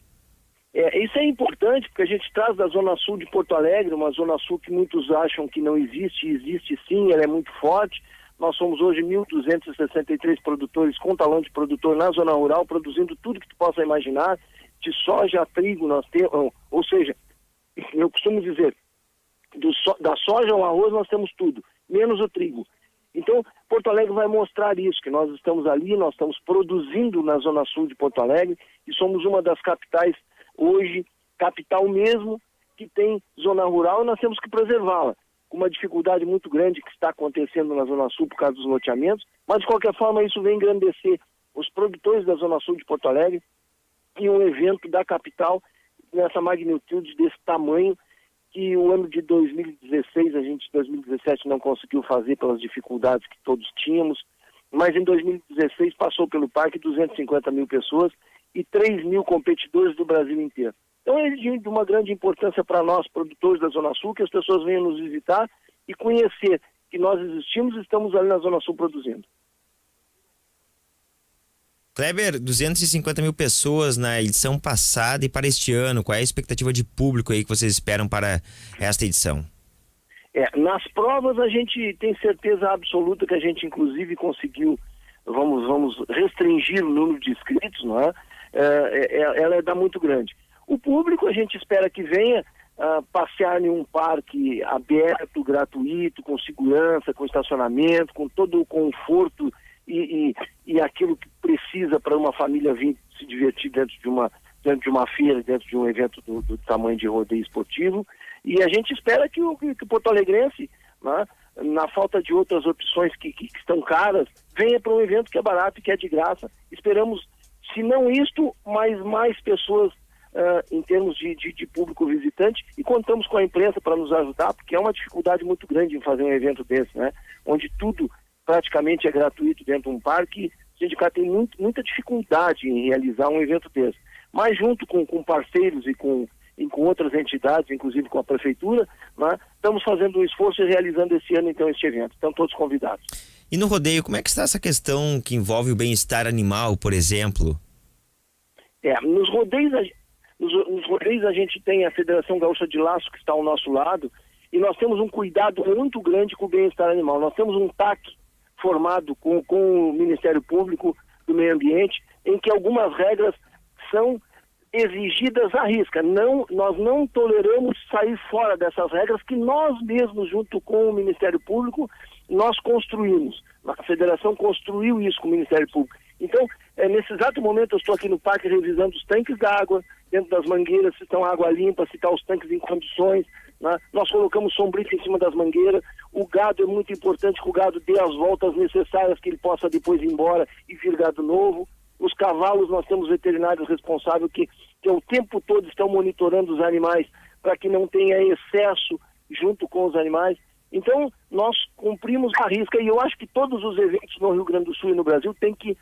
Isso é importante, porque a gente traz da Zona Sul de Porto Alegre, uma Zona Sul que muitos acham que não existe, existe sim, ela é muito forte. Nós somos hoje 1.263 produtores com talão de produtor na zona rural, produzindo tudo que tu possa imaginar, de soja a trigo nós temos, ou seja, eu costumo dizer, da soja ao arroz nós temos tudo, menos o trigo. Então, Porto Alegre vai mostrar isso, que nós estamos ali, nós estamos produzindo na Zona Sul de Porto Alegre e somos uma das capitais hoje, capital mesmo, que tem zona rural, e nós temos que preservá-la, com uma dificuldade muito grande que está acontecendo na Zona Sul por causa dos loteamentos, mas de qualquer forma isso vem engrandecer os produtores da Zona Sul de Porto Alegre e um evento da capital nessa magnitude, desse tamanho, que o ano de 2016, a gente em 2017 não conseguiu fazer pelas dificuldades que todos tínhamos, mas em 2016 passou pelo parque 250 mil pessoas e 3 mil competidores do Brasil inteiro. Então é de uma grande importância para nós, produtores da Zona Sul, que as pessoas venham nos visitar e conhecer que nós existimos e estamos ali na Zona Sul produzindo.
Kleber, 250 mil pessoas na edição passada e para este ano, qual é a expectativa de público aí que vocês esperam para esta edição?
Nas provas a gente tem certeza absoluta que a gente inclusive conseguiu, vamos restringir o número de inscritos, não é? Ela dá muito grande. O público a gente espera que venha passear em um parque aberto, gratuito, com segurança, com estacionamento, com todo o conforto e aquilo que precisa para uma família vir se divertir dentro de uma feira, dentro de um evento do tamanho de rodeio esportivo. E a gente espera que o Porto Alegrense, né, na falta de outras opções que estão caras, venha para um evento que é barato e que é de graça. Esperamos, se não isto, mas mais pessoas em termos de público visitante, e contamos com a imprensa para nos ajudar, porque é uma dificuldade muito grande em fazer um evento desse, né? Onde tudo praticamente é gratuito dentro de um parque. O sindicato tem muita dificuldade em realizar um evento desse. Mas junto com parceiros e com outras entidades, inclusive com a prefeitura, né, estamos fazendo um esforço e realizando esse ano então este evento. Estão todos convidados.
E no rodeio, como é que está essa questão que envolve o bem-estar animal, por exemplo?
Nos rodeios a gente tem a Federação Gaúcha de Laço, que está ao nosso lado, e nós temos um cuidado muito grande com o bem-estar animal. Nós temos um TAC formado com o Ministério Público do Meio Ambiente, em que algumas regras são exigidas à risca. Nós não toleramos sair fora dessas regras que nós mesmos, junto com o Ministério Público, nós construímos. A Federação construiu isso com o Ministério Público. Então, nesse exato momento eu estou aqui no parque revisando os tanques d'água, dentro das mangueiras, se estão água limpa, se estão os tanques em condições, né? Nós colocamos sombrita em cima das mangueiras. O gado é muito importante que o gado dê as voltas necessárias, que ele possa depois ir embora e vir gado novo. Os cavalos, nós temos veterinários responsáveis que o tempo todo estão monitorando os animais para que não tenha excesso junto com os animais. Então, nós cumprimos a risca, e eu acho que todos os eventos no Rio Grande do Sul e no Brasil têm que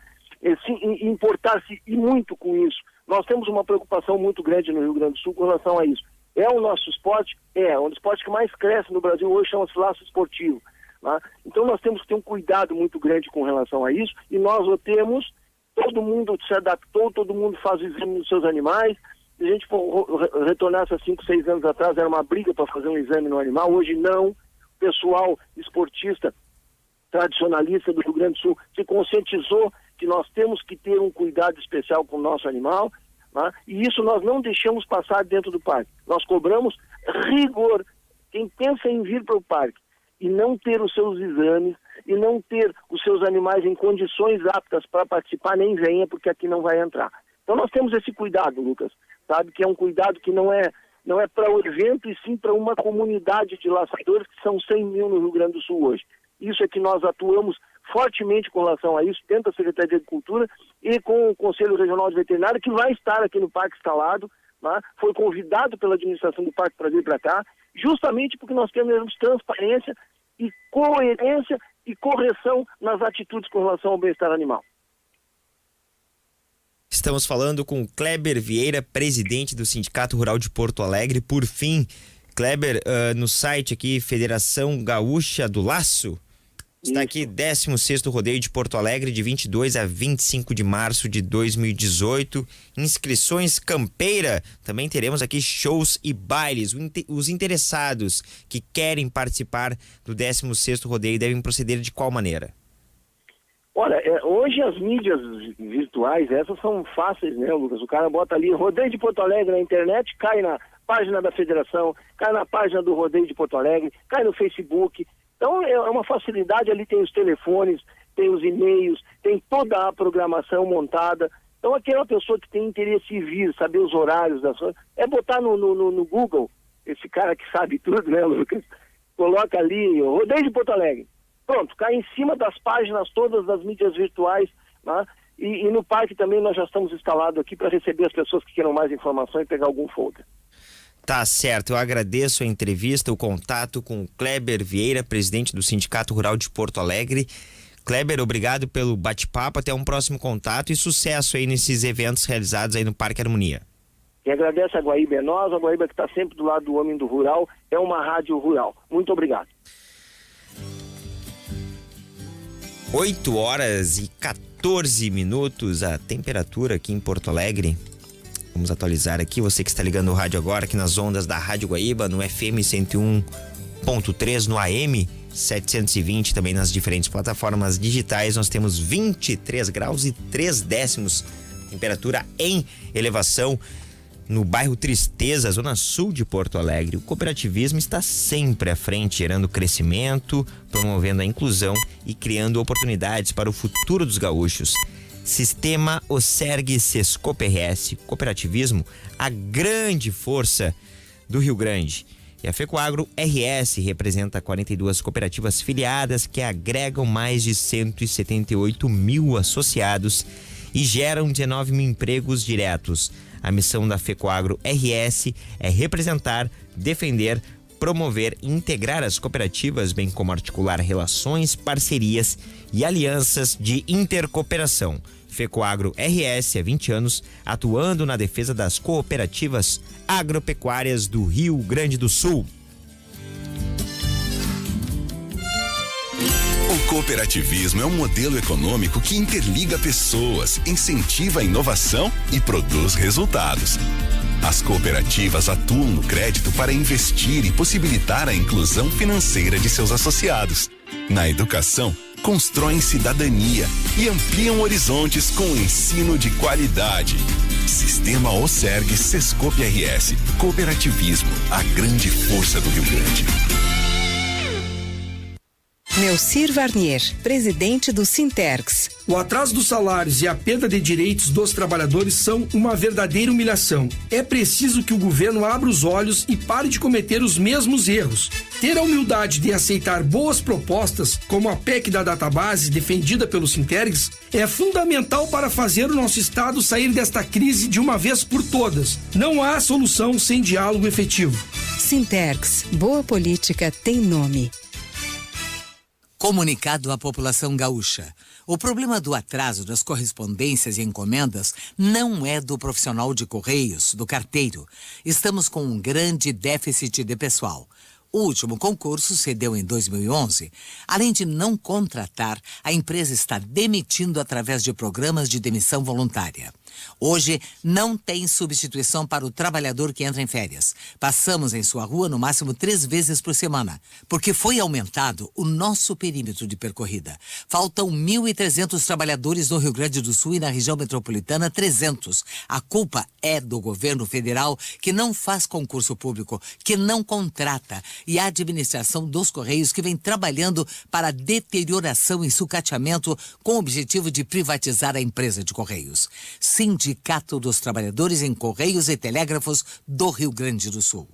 importar-se e muito com isso. Nós temos uma preocupação muito grande no Rio Grande do Sul com relação a isso. É o nosso esporte? Um esporte que mais cresce no Brasil hoje, chama-se laço esportivo. Né? Então nós temos que ter um cuidado muito grande com relação a isso, e nós o temos. Todo mundo se adaptou, todo mundo faz o exame nos seus animais. Se a gente for retornar a 5, 6 anos atrás, era uma briga para fazer um exame no animal. Hoje não. O pessoal esportista tradicionalista do Rio Grande do Sul se conscientizou que nós temos que ter um cuidado especial com o nosso animal, né? E isso nós não deixamos passar dentro do parque. Nós cobramos rigor. Quem pensa em vir para o parque e não ter os seus exames, e não ter os seus animais em condições aptas para participar, nem venha, porque aqui não vai entrar. Então nós temos esse cuidado, Lucas, sabe, que é um cuidado que não é para o evento, e sim para uma comunidade de laçadores, que são 100 mil no Rio Grande do Sul hoje. Isso é que nós atuamos fortemente com relação a isso, dentro da Secretaria de Agricultura e com o Conselho Regional de Veterinária, que vai estar aqui no parque instalado, né? Foi convidado pela administração do parque para vir para cá, justamente porque nós temos transparência e coerência e correção nas atitudes com relação ao bem-estar animal.
Estamos falando com Kleber Vieira, presidente do Sindicato Rural de Porto Alegre. Por fim, Kleber, no site aqui, Federação Gaúcha do Laço, está aqui 16º Rodeio de Porto Alegre, de 22 a 25 de março de 2018. Inscrições campeira. Também teremos aqui shows e bailes. Os interessados que querem participar do 16º Rodeio devem proceder de qual maneira?
Olha, hoje as mídias virtuais, essas são fáceis, né, Lucas? O cara bota ali Rodeio de Porto Alegre na internet, cai na página da federação, cai na página do Rodeio de Porto Alegre, cai no Facebook. Então é uma facilidade, ali tem os telefones, tem os e-mails, tem toda a programação montada. Então aquela pessoa que tem interesse em vir, saber os horários das coisas, é botar no Google, esse cara que sabe tudo, né, Lucas? Coloca ali, Rodeio de Porto Alegre. Pronto, cai em cima das páginas todas das mídias virtuais, né? E no parque também nós já estamos instalados aqui para receber as pessoas que queiram mais informação e pegar algum folder.
Tá certo, eu agradeço a entrevista, o contato com o Kleber Vieira, presidente do Sindicato Rural de Porto Alegre. Kleber, obrigado pelo bate-papo, até um próximo contato e sucesso aí nesses eventos realizados aí no Parque Harmonia.
E agradece a Guaíba, é nós, a Guaíba que está sempre do lado do homem do rural, é uma rádio rural. Muito obrigado.
8 horas e 14 minutos a temperatura aqui em Porto Alegre. Vamos atualizar aqui, você que está ligando o rádio agora, aqui nas ondas da Rádio Guaíba, no FM 101.3, no AM 720, também nas diferentes plataformas digitais. Nós temos 23 graus e 3 décimos, temperatura em elevação no bairro Tristeza, zona sul de Porto Alegre. O cooperativismo está sempre à frente, gerando crescimento, promovendo a inclusão e criando oportunidades para o futuro dos gaúchos. Sistema Oserg Sescope RS, cooperativismo, a grande força do Rio Grande. E a FECOAGRO RS representa 42 cooperativas filiadas que agregam mais de 178 mil associados e geram 19 mil empregos diretos. A missão da FECOAGRO RS é representar, defender, promover e integrar as cooperativas, bem como articular relações, parcerias e alianças de intercooperação. FECOAGRO RS há 20 anos, atuando na defesa das cooperativas agropecuárias do Rio Grande do Sul.
O cooperativismo é um modelo econômico que interliga pessoas, incentiva a inovação e produz resultados. As cooperativas atuam no crédito para investir e possibilitar a inclusão financeira de seus associados. Na educação, constroem cidadania e ampliam horizontes com ensino de qualidade. Sistema OCERG Sescope RS. Cooperativismo, a grande força do Rio Grande.
Neucir Varnier, presidente do Sintergs.
O atraso dos salários e a perda de direitos dos trabalhadores são uma verdadeira humilhação. É preciso que o governo abra os olhos e pare de cometer os mesmos erros. Ter a humildade de aceitar boas propostas, como a PEC da database defendida pelo Sintergs, é fundamental para fazer o nosso Estado sair desta crise de uma vez por todas. Não há solução sem diálogo efetivo.
Sintergs, boa política tem nome.
Comunicado à população gaúcha. O problema do atraso das correspondências e encomendas não é do profissional de correios, do carteiro. Estamos com um grande déficit de pessoal. O último concurso se deu em 2011. Além de não contratar, a empresa está demitindo através de programas de demissão voluntária. Hoje, não tem substituição para o trabalhador que entra em férias. Passamos em sua rua no máximo 3 vezes por semana, porque foi aumentado o nosso perímetro de percorrida. Faltam 1.300 trabalhadores no Rio Grande do Sul e na região metropolitana 300. A culpa é do governo federal, que não faz concurso público, que não contrata, e a administração dos Correios, que vem trabalhando para deterioração e sucateamento com o objetivo de privatizar a empresa de Correios. Sindicato dos Trabalhadores em Correios e Telégrafos do Rio Grande do Sul.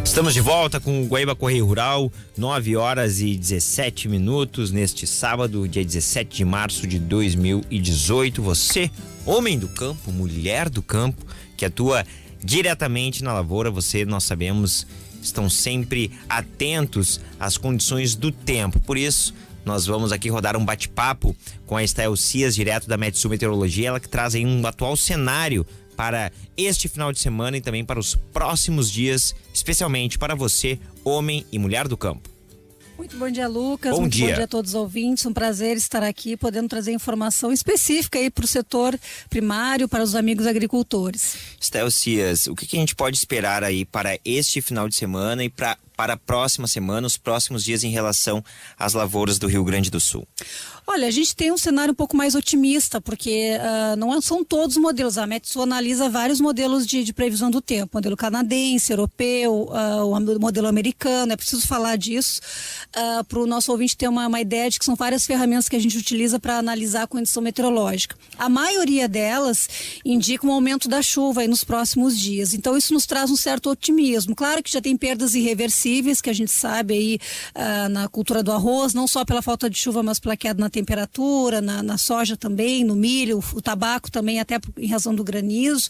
Estamos de volta com o Guaíba Correio Rural, 9 horas e 17 minutos neste sábado, dia 17 de março de 2018. Você, homem do campo, mulher do campo, que atua diretamente na lavoura, nós sabemos, estão sempre atentos às condições do tempo. Por isso, nós vamos aqui rodar um bate-papo com a Estael Cias, direto da Metsul Meteorologia, ela que traz aí um atual cenário para este final de semana e também para os próximos dias, especialmente para você, homem e mulher do campo.
Muito bom dia, Lucas.
Bom dia
a todos os ouvintes. Um prazer estar aqui, podendo trazer informação específica aí para o setor primário, para os amigos agricultores.
Estael Cias, o que a gente pode esperar aí para este final de semana e para a próxima semana, os próximos dias em relação às lavouras do Rio Grande do Sul?
Olha, a gente tem um cenário um pouco mais otimista, porque não são todos os modelos. A Metsul analisa vários modelos de previsão do tempo. Modelo canadense, europeu, o modelo americano. É preciso falar disso para o nosso ouvinte ter uma ideia de que são várias ferramentas que a gente utiliza para analisar a condição meteorológica. A maioria delas indica um aumento da chuva aí nos próximos dias. Então, isso nos traz um certo otimismo. Claro que já tem perdas irreversíveis, que a gente sabe aí na cultura do arroz, não só pela falta de chuva, mas pela queda na temperatura, na soja também, no milho, o tabaco também, até em razão do granizo.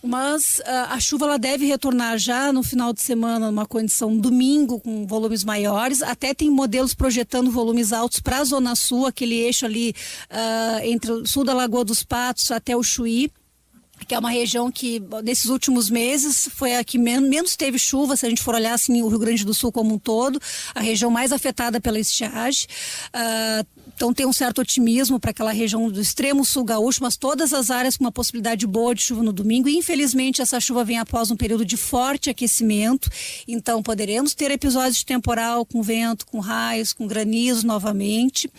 Mas a chuva ela deve retornar já no final de semana, numa condição domingo, com volumes maiores. Até tem modelos projetando volumes altos para a Zona Sul, aquele eixo ali entre o sul da Lagoa dos Patos até o Chuí, que é uma região que nesses últimos meses foi a que menos teve chuva, se a gente for olhar assim o Rio Grande do Sul como um todo, a região mais afetada pela estiagem. Então tem um certo otimismo para aquela região do extremo sul gaúcho, mas todas as áreas com uma possibilidade boa de chuva no domingo, e infelizmente essa chuva vem após um período de forte aquecimento, então poderemos ter episódios de temporal com vento, com raios, com granizo novamente.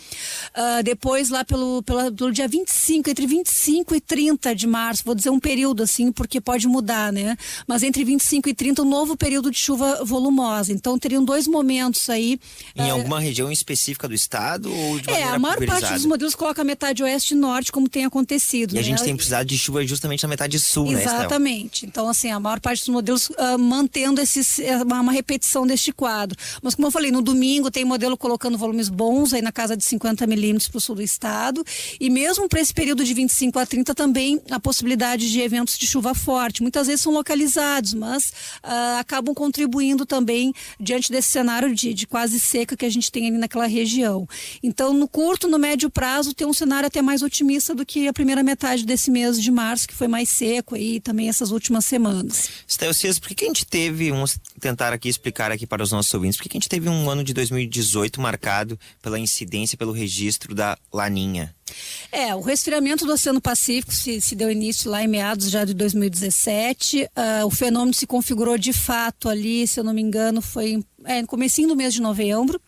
Depois lá pelo dia 25, entre 25 e 30 de março, vou dizer dizer um período assim, porque pode mudar, né? Mas entre 25 e 30, um novo período de chuva volumosa. Então teriam 2 momentos aí.
Em alguma região específica do estado ou de maneira
a maior parte
pulverizada?
dos modelos coloca a metade oeste e norte, como tem acontecido.
E
né?
a gente tem precisado de chuva justamente na metade sul, né, Estel?
Exatamente. Então, assim, a maior parte dos modelos mantendo uma repetição deste quadro. Mas, como eu falei, no domingo tem modelo colocando volumes bons, aí na casa de 50 milímetros para o sul do estado. E mesmo para esse período de 25 a 30 também a possibilidade de eventos de chuva forte. Muitas vezes são localizados, mas acabam contribuindo também diante desse cenário de quase seca que a gente tem ali naquela região. Então, no curto, no médio prazo, tem um cenário até mais otimista do que a primeira metade desse mês de março, que foi mais seco aí também essas últimas semanas.
Estel Cias, por que a gente teve, vamos tentar aqui explicar aqui para os nossos ouvintes, por que a gente teve um ano de 2018 marcado pela incidência, pelo registro da Laninha?
O resfriamento do Oceano Pacífico se deu início lá em meados já de 2017. O fenômeno se configurou de fato ali, se eu não me engano, foi no comecinho do mês de novembro.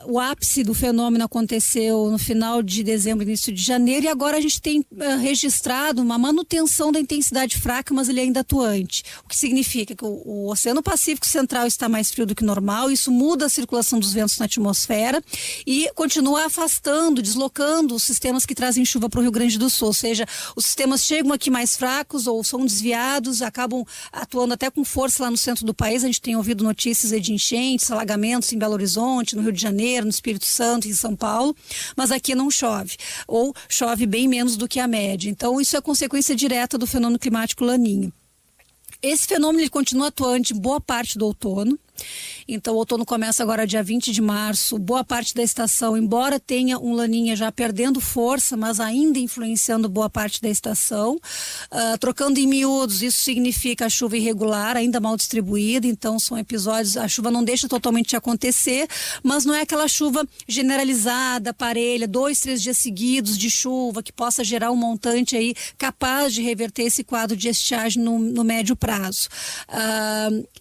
O ápice do fenômeno aconteceu no final de dezembro, início de janeiro, e agora a gente tem registrado uma manutenção da intensidade fraca, mas ele é ainda atuante. O que significa que o Oceano Pacífico Central está mais frio do que normal, isso muda a circulação dos ventos na atmosfera e continua afastando, deslocando os sistemas que trazem chuva para o Rio Grande do Sul, ou seja, os sistemas chegam aqui mais fracos ou são desviados, acabam atuando até com força lá no centro do país. A gente tem ouvido notícias de enchentes, alagamentos em Belo Horizonte, no Rio de Janeiro, no Espírito Santo, em São Paulo, mas aqui não chove, ou chove bem menos do que a média. Então, isso é consequência direta do fenômeno climático Laninha. Esse fenômeno ele continua atuante boa parte do outono. Então, o outono começa agora dia 20 de março. Boa parte da estação, embora tenha um Laninha já perdendo força, mas ainda influenciando boa parte da estação. Trocando em miúdos, isso significa a chuva irregular, ainda mal distribuída. Então, são episódios, a chuva não deixa totalmente de acontecer, mas não é aquela chuva generalizada, parelha, 2, 3 dias seguidos de chuva, que possa gerar um montante aí capaz de reverter esse quadro de estiagem no médio prazo.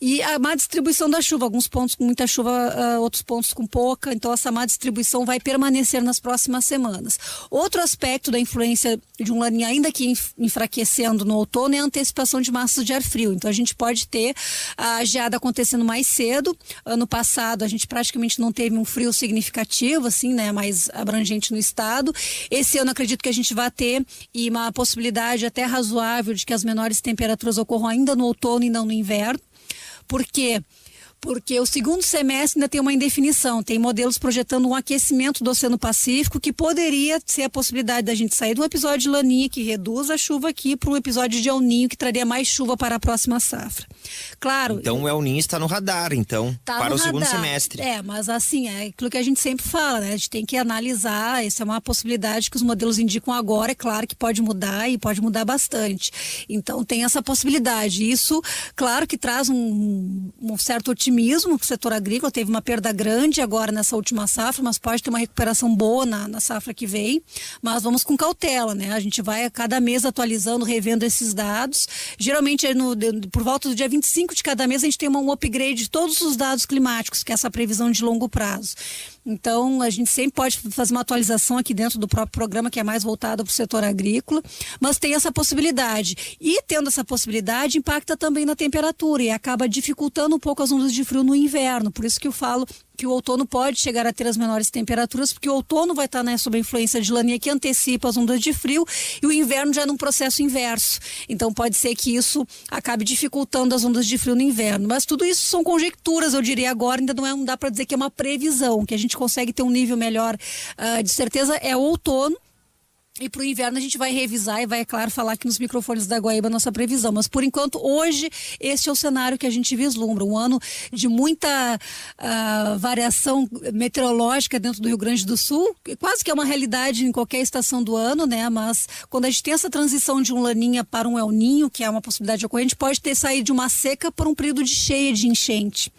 E a má distribuição da chuva, alguns pontos com muita chuva, outros pontos com pouca, então essa má distribuição vai permanecer nas próximas semanas. Outro aspecto da influência de um Laninha, ainda que enfraquecendo no outono, é a antecipação de massas de ar frio. Então a gente pode ter a geada acontecendo mais cedo. Ano passado a gente praticamente não teve um frio significativo, assim, né, mais abrangente no estado. Esse ano acredito que a gente vai ter e uma possibilidade até razoável de que as menores temperaturas ocorram ainda no outono e não no inverno. Por quê? Porque o segundo semestre ainda tem uma indefinição, tem modelos projetando um aquecimento do Oceano Pacífico que poderia ser a possibilidade da gente sair de um episódio de Laninha que reduz a chuva aqui para um episódio de El Niño que traria mais chuva para a próxima safra. Claro.
Então o El Niño está no radar, então, para o segundo
radar.
semestre.
Mas assim, é aquilo que a gente sempre fala, né? A gente tem que analisar, essa é uma possibilidade que os modelos indicam agora, é claro que pode mudar e pode mudar bastante. Então tem essa possibilidade. Isso, claro que traz um certo otimismo para o setor agrícola, teve uma perda grande agora nessa última safra, mas pode ter uma recuperação boa na safra que vem, mas vamos com cautela, né? A gente vai a cada mês atualizando, revendo esses dados. Geralmente por volta do dia 25 de cada mês a gente tem um upgrade de todos os dados climáticos, que é essa previsão de longo prazo. Então, a gente sempre pode fazer uma atualização aqui dentro do próprio programa, que é mais voltado para o setor agrícola, mas tem essa possibilidade. E, tendo essa possibilidade, impacta também na temperatura e acaba dificultando um pouco as ondas de frio no inverno. Por isso que eu falo que o outono pode chegar a ter as menores temperaturas, porque o outono vai estar, né, sob a influência de Laninha, que antecipa as ondas de frio, e o inverno já é num processo inverso. Então pode ser que isso acabe dificultando as ondas de frio no inverno. Mas tudo isso são conjecturas, eu diria agora, ainda não dá para dizer que é uma previsão, que a gente consegue ter um nível melhor de certeza é o outono. E para o inverno a gente vai revisar e vai, é claro, falar aqui nos microfones da Guaíba a nossa previsão. Mas, por enquanto, hoje, esse é o cenário que a gente vislumbra. Um ano de muita variação meteorológica dentro do Rio Grande do Sul. Quase que é uma realidade em qualquer estação do ano, né? Mas quando a gente tem essa transição de um Laninha para um El Niño, que é uma possibilidade ocorrente, a gente pode ter saído de uma seca para um período de cheia, de enchente.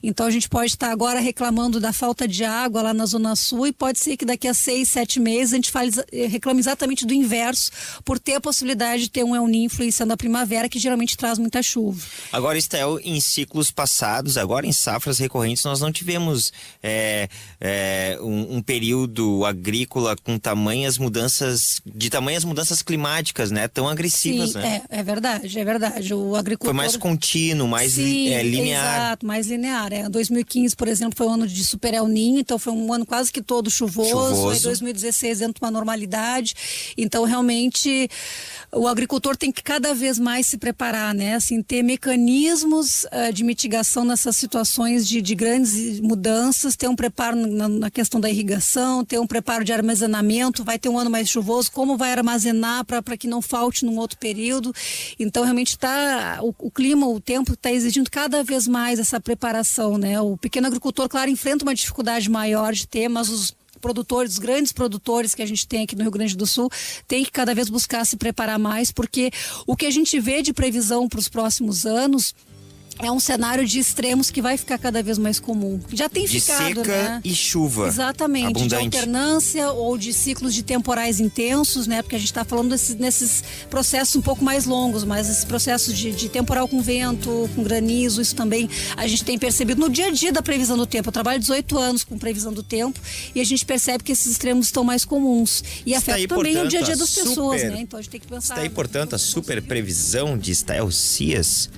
Então, a gente pode estar agora reclamando da falta de água lá na Zona Sul e pode ser que daqui a 6, 7 meses a gente reclame exatamente do inverso, por ter a possibilidade de ter um El Niño influenciando a primavera, que geralmente traz muita chuva.
Agora, Estel, em ciclos passados, agora em safras recorrentes, nós não tivemos um período agrícola com tamanhas mudanças climáticas, né? Tão agressivas,
Sim,
né?
É verdade. O agricultor...
Foi mais contínuo, mais linear.
Exato, mais linear. 2015, por exemplo, foi um ano de super El Niño, então foi um ano quase que todo chuvoso. Aí 2016 dentro de uma normalidade. Então, realmente, o agricultor tem que cada vez mais se preparar, né? Assim, ter mecanismos de mitigação nessas situações de grandes mudanças, ter um preparo na questão da irrigação, ter um preparo de armazenamento, vai ter um ano mais chuvoso, como vai armazenar para que não falte num outro período. Então, realmente o clima, o tempo está exigindo cada vez mais essa preparação, né? O pequeno agricultor, claro, enfrenta uma dificuldade maior de ter, mas os grandes produtores que a gente tem aqui no Rio Grande do Sul, tem que cada vez buscar se preparar mais, porque o que a gente vê de previsão para os próximos anos é um cenário de extremos que vai ficar cada vez mais comum. Já tem ficado,
seca,
né?
E chuva.
Exatamente,
abundante.
De alternância ou de ciclos de temporais intensos, né? Porque a gente está falando nesses processos um pouco mais longos, mas esses processos de temporal com vento, com granizo, isso também a gente tem percebido no dia a dia da previsão do tempo. Eu trabalho 18 anos com previsão do tempo e a gente percebe que esses extremos estão mais comuns e afetam também o dia a dia das pessoas, né? Então a gente tem que pensar.
Está aí, portanto, a super previsão de Estel Cias.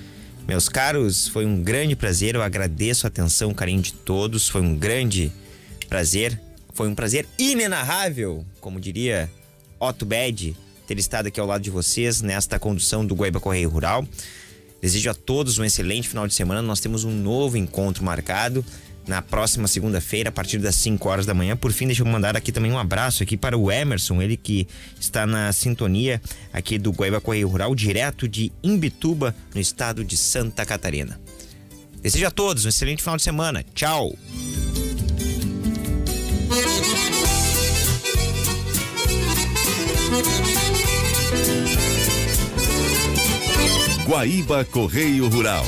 Meus caros, foi um grande prazer, eu agradeço a atenção, o carinho de todos, foi um grande prazer, foi um prazer inenarrável, como diria Otto Bed, ter estado aqui ao lado de vocês nesta condução do Guaíba Correio Rural. Desejo a todos um excelente final de semana, nós temos um novo encontro marcado na próxima segunda-feira, a partir das 5 horas da manhã. Por fim, deixa eu mandar aqui também um abraço aqui para o Emerson, ele que está na sintonia aqui do Guaíba Correio Rural, direto de Imbituba, no estado de Santa Catarina. Desejo a todos um excelente final de semana. Tchau!
Guaíba Correio Rural.